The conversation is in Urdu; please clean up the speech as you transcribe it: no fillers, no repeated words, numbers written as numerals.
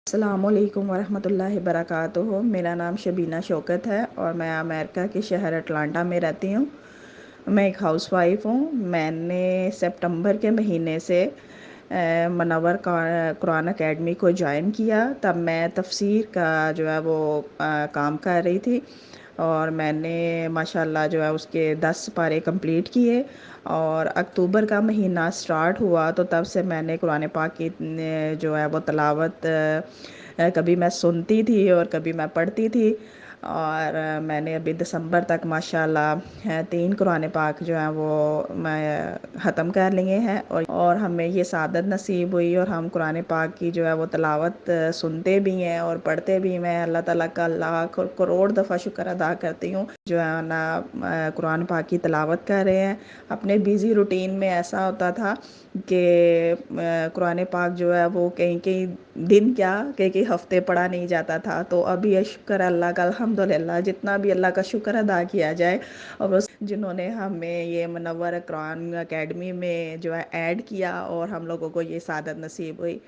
السلام علیکم ورحمۃ اللہ وبرکاتہ۔ میرا نام شبینہ شوکت ہے اور میں امریکہ کے شہر اٹلانٹا میں رہتی ہوں۔ میں ایک ہاؤس وائف ہوں۔ میں نے سپٹمبر کے مہینے سے منور قرآن اکیڈمی کو جوائن کیا۔ تب میں تفسیر کا جو ہے وہ کام کر رہی تھی اور میں نے ماشاءاللہ جو ہے اس کے 10 پارے کمپلیٹ کیے، اور اکتوبر کا مہینہ سٹارٹ ہوا تو تب سے میں نے قرآن پاک کی جو ہے وہ تلاوت کبھی میں سنتی تھی اور کبھی میں پڑھتی تھی، اور میں نے ابھی دسمبر تک ماشاءاللہ 3 قرآن پاک جو ہیں وہ میں ختم کر لیے ہیں، اور ہمیں یہ سعادت نصیب ہوئی اور ہم قرآن پاک کی جو ہے وہ تلاوت سنتے بھی ہیں اور پڑھتے بھی۔ میں اللہ تعالیٰ کا لاکھ کروڑ دفعہ شکر ادا کرتی ہوں جو ہے نا قرآن پاک کی تلاوت کر رہے ہیں۔ اپنے بیزی روٹین میں ایسا ہوتا تھا کہ قرآن پاک جو ہے وہ کہیں کہیں دن کیا کئی ہفتے پڑھا نہیں جاتا تھا، تو ابھی یہ شکر اللہ کا الحمدللہ جتنا بھی اللہ کا شکر ادا کیا جائے، اور جنہوں نے ہمیں یہ منور قرآن اکیڈمی میں جو ہے ایڈ کیا اور ہم لوگوں کو یہ سعادت نصیب ہوئی۔